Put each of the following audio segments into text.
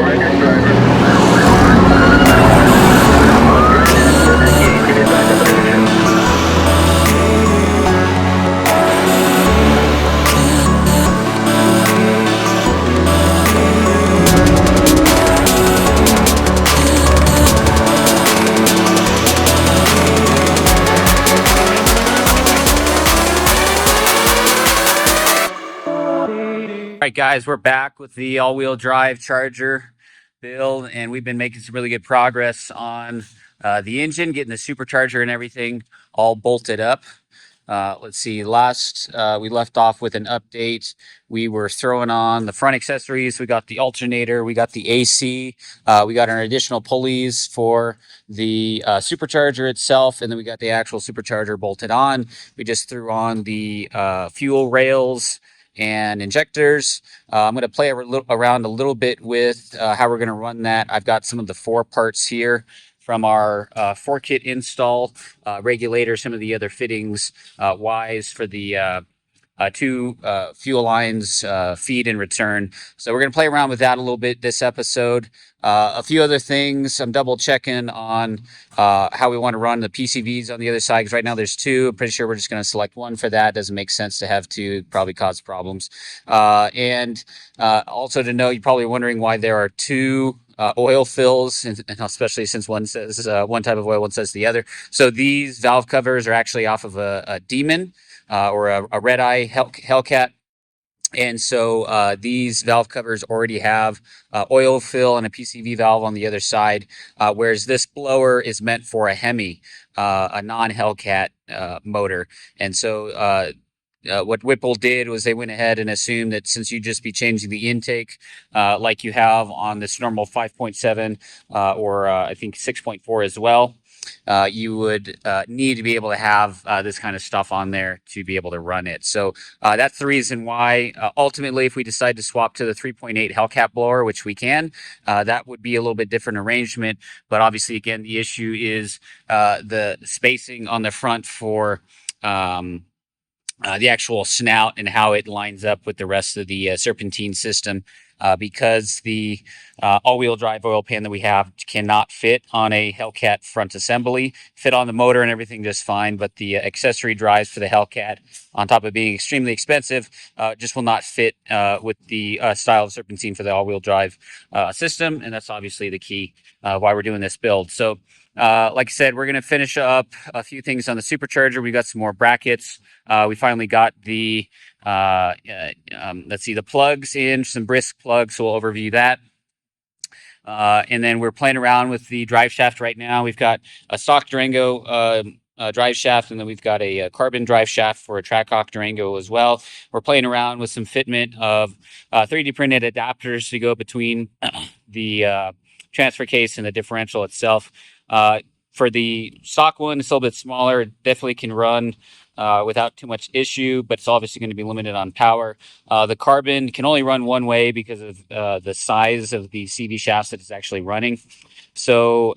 All right, guys, we're back with the all-wheel drive Charger build, and we've been making some really good progress on the engine, getting the supercharger and everything all bolted up. Let's see, last we left off with an update. We were throwing on the front accessories. We got the alternator, we got the AC, we got our additional pulleys for the supercharger itself, and then we got the actual supercharger bolted on. We just threw on the fuel rails and injectors. I'm going to play around a little bit with how we're going to run that. I've got some of the 4 parts here from our 4-kit install, regulator, some of the other fittings, wise for the 2 fuel lines, feed and return. So we're going to play around with that a little bit this episode. A few other things. I'm double checking on how we want to run the PCVs on the other side, because right now there's 2. I'm pretty sure we're just going to select 1 for that. Doesn't make sense to have 2, probably cause problems. And also to know, you're probably wondering why there are 2 oil fills, and especially since one says one type of oil, one says the other. So these valve covers are actually off of a Demon or a Red Eye Hellcat. And so these valve covers already have oil fill and a PCV valve on the other side, whereas this blower is meant for a Hemi, a non-Hellcat motor. And so what Whipple did was they went ahead and assumed that since you'd just be changing the intake like you have on this normal 5.7 or I think 6.4 as well, you would need to be able to have this kind of stuff on there to be able to run it. So that's the reason why ultimately, if we decide to swap to the 3.8 Hellcat blower, which we can, that would be a little bit different arrangement. But obviously, again, the issue is the spacing on the front for the actual snout and how it lines up with the rest of the serpentine system, because the all-wheel drive oil pan that we have cannot fit on a Hellcat front assembly. Fit on the motor and everything just fine, but the accessory drives for the Hellcat, on top of being extremely expensive, just will not fit with the style of serpentine for the all-wheel drive system, and that's obviously the key why we're doing this build. So like I said, we're going to finish up a few things on the supercharger. We got some more brackets. We finally got the, let's see, the plugs in, some brisk plugs, so we'll overview that. And then we're playing around with the drive shaft right now. We've got a stock Durango drive shaft, and then we've got a carbon drive shaft for a Trackhawk Durango as well. We're playing around with some fitment of 3D printed adapters to go between the transfer case and the differential itself. For the stock one, it's a little bit smaller. It definitely can run without too much issue, but it's obviously going to be limited on power. The carbon can only run one way because of the size of the CV shafts that it's actually running. So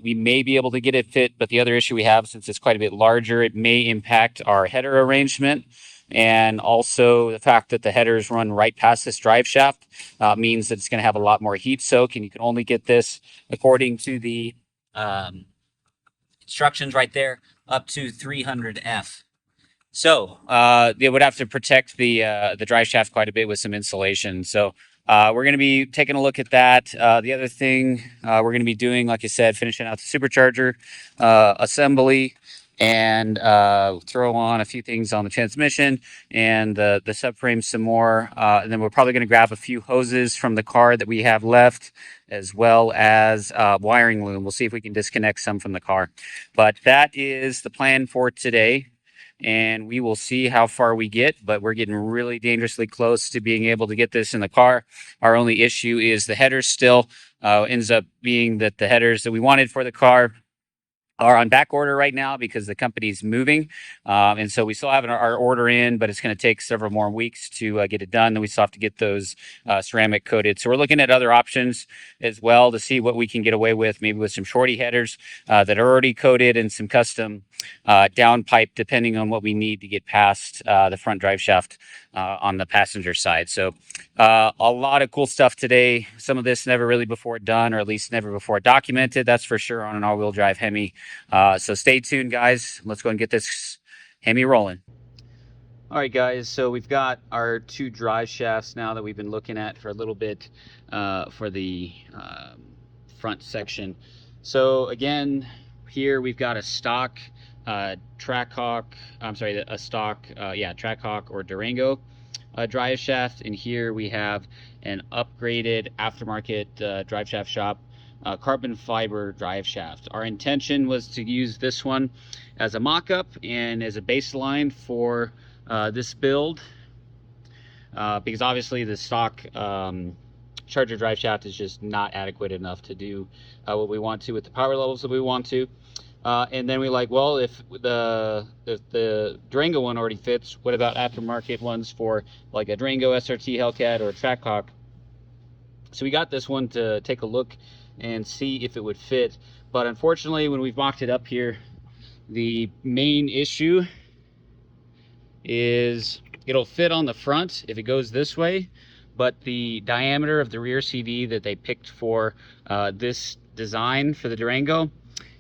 we may be able to get it fit, but the other issue we have, since it's quite a bit larger, it may impact our header arrangement. And also the fact that the headers run right past this drive shaft means that it's going to have a lot more heat soak, and you can only get this, according to the instructions right there, up to 300 F. So they would have to protect the drive shaft quite a bit with some insulation. So we're going to be taking a look at that. The other thing we're going to be doing, like I said, finishing out the supercharger assembly, and throw on a few things on the transmission and the subframe some more. And then we're probably going to grab a few hoses from the car that we have left, as well as wiring loom. We'll see if we can disconnect some from the car. But that is the plan for today, and we will see how far we get, but we're getting really dangerously close to being able to get this in the car. Our only issue is the headers still. Ends up being that the headers that we wanted for the car are on back order right now because the company's moving. And so we still have our order in, but it's going to take several more weeks to get it done. Then we still have to get those ceramic coated. So we're looking at other options as well to see what we can get away with, maybe with some shorty headers that are already coated and some custom downpipe, depending on what we need to get past the front drive shaft on the passenger side. So a lot of cool stuff today. Some of this never really before done, or at least never before documented. That's for sure on an all-wheel drive Hemi. So stay tuned, guys. Let's go and get this Hemi rolling. All right, guys, so we've got our 2 drive shafts now that we've been looking at for a little bit for the front section. So again, here we've got a stock Trackhawk, Trackhawk or Durango drive shaft, and here we have an upgraded aftermarket drive shaft shop carbon fiber drive shaft. Our intention was to use this one as a mock-up and as a baseline for this build because obviously the stock Charger drive shaft is just not adequate enough to do what we want to with the power levels that we want to. And then we're like, well, if the Durango one already fits, what about aftermarket ones for like a Durango SRT Hellcat or a Trackhawk? So we got this one to take a look and see if it would fit. But unfortunately, when we've mocked it up here, the main issue is it'll fit on the front if it goes this way, but the diameter of the rear CV that they picked for this design for the Durango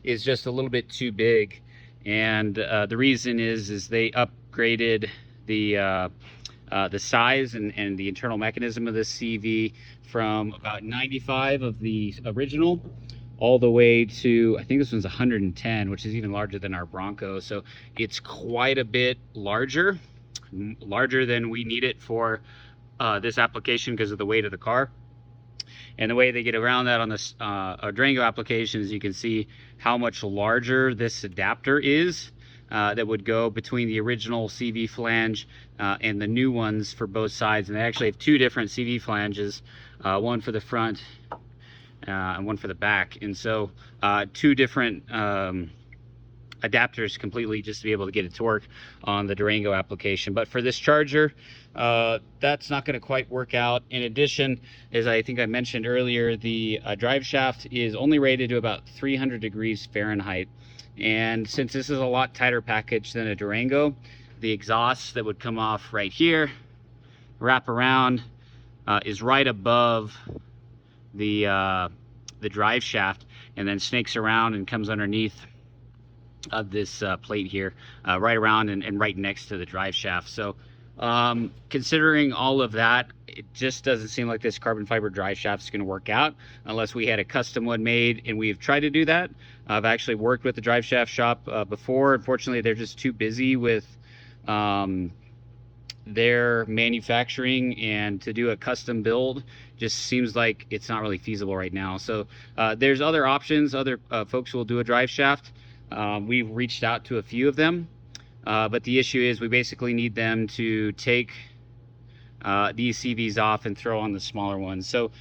is just a little bit too big. And the reason is they upgraded the size and the internal mechanism of this CV from about 95 of the original all the way to, I think this one's 110, which is even larger than our Bronco. So it's quite a bit larger than we need it for this application because of the weight of the car. And the way they get around that on this Durango application is you can see how much larger this adapter is that would go between the original CV flange and the new ones for both sides. And they actually have 2 different CV flanges, one for the front and one for the back. And so 2 different adapters completely just to be able to get it to work on the Durango application. But for this Charger, that's not going to quite work out. In addition, as I think I mentioned earlier, the drive shaft is only rated to about 300 degrees Fahrenheit. And since this is a lot tighter package than a Durango, the exhaust that would come off right here, wrap around, is right above the drive shaft, and then snakes around and comes underneath of this plate here, right around and right next to the drive shaft. So considering all of that, it just doesn't seem like this carbon fiber drive shaft is going to work out unless we had a custom one made, and we've tried to do that. I've actually worked with the drive shaft shop before. Unfortunately, they're just too busy with their manufacturing, and to do a custom build just seems like it's not really feasible right now. So there's other options, other folks who will do a drive shaft. We've reached out to a few of them, but the issue is we basically need them to take these CVs off and throw on the smaller ones. So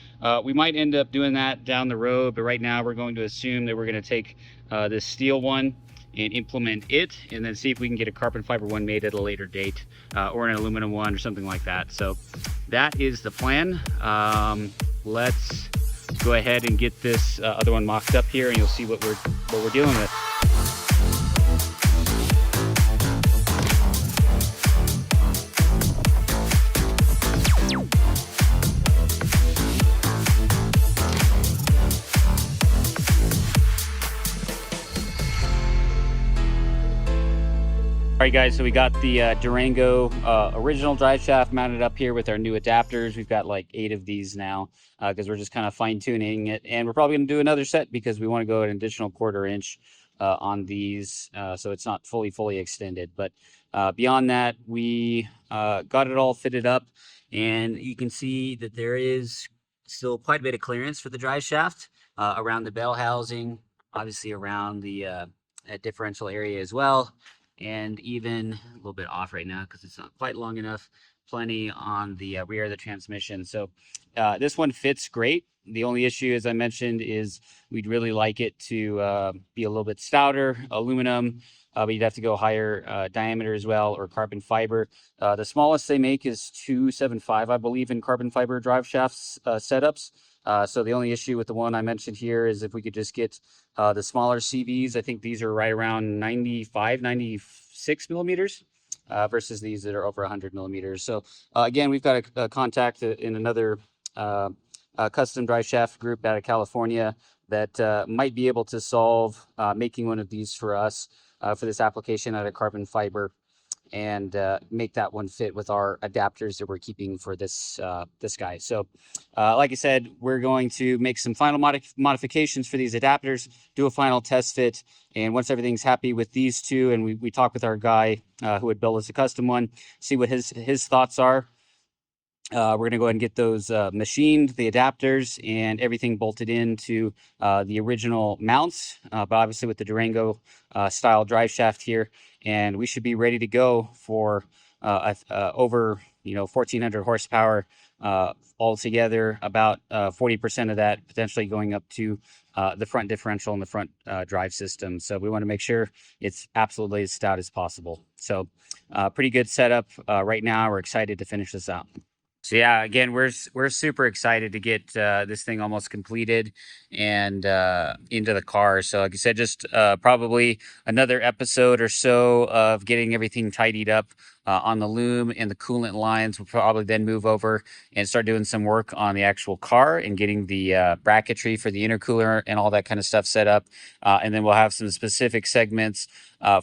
we might end up doing that down the road, but right now we're going to assume that we're going to take this steel one and implement it, and then see if we can get a carbon fiber one made at a later date, or an aluminum one or something like that. So that is the plan. Let's go ahead and get this other one mocked up here, and you'll see what we're dealing with. All right, guys, so we got the Durango original drive shaft mounted up here with our new adapters. We've got like 8 of these now because we're just kind of fine tuning it, and we're probably going to do another set because we want to go an additional 1/4 inch on these, so it's not fully extended. But beyond that, we got it all fitted up, and you can see that there is still quite a bit of clearance for the drive shaft around the bell housing, obviously around the differential area as well. And even a little bit off right now because it's not quite long enough, plenty on the rear of the transmission. So this one fits great. The only issue, as I mentioned, is we'd really like it to be a little bit stouter, aluminum, but you'd have to go higher diameter as well, or carbon fiber. The smallest they make is 275, I believe, in carbon fiber drive shafts setups. So the only issue with the one I mentioned here is if we could just get the smaller CVs. I think these are right around 95, 96 millimeters versus these that are over 100 millimeters. So again, we've got a contact in another custom drive shaft group out of California that might be able to solve making one of these for us for this application out of carbon fiber, and make that one fit with our adapters that we're keeping for this this guy. So like I said, we're going to make some final modifications for these adapters, do a final test fit, and once everything's happy with these two, and we talk with our guy who would build us a custom one, see what his thoughts are. We're going to go ahead and get those machined, the adapters, and everything bolted into the original mounts, but obviously with the Durango style drive shaft here. And we should be ready to go for over 1,400 horsepower altogether, about 40% of that potentially going up to the front differential and the front drive system. So we want to make sure it's absolutely as stout as possible. So pretty good setup right now. We're excited to finish this out. So yeah, again, we're super excited to get this thing almost completed and into the car. So like I said, just probably another episode or so of getting everything tidied up on the loom and the coolant lines. We'll probably then move over and start doing some work on the actual car and getting the bracketry for the intercooler and all that kind of stuff set up. And then we'll have some specific segments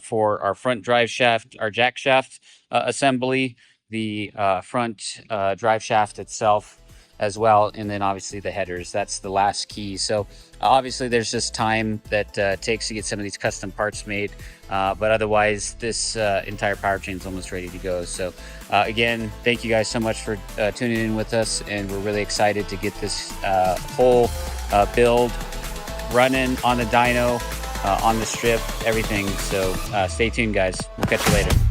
for our front drive shaft, our jack shaft assembly, the front drive shaft itself as well, and then obviously the headers. That's the last key. So obviously there's just time that takes to get some of these custom parts made, but otherwise this entire powertrain is almost ready to go. So again, thank you guys so much for tuning in with us, and we're really excited to get this whole build running on the dyno, on the strip, everything. So stay tuned, guys. We'll catch you later.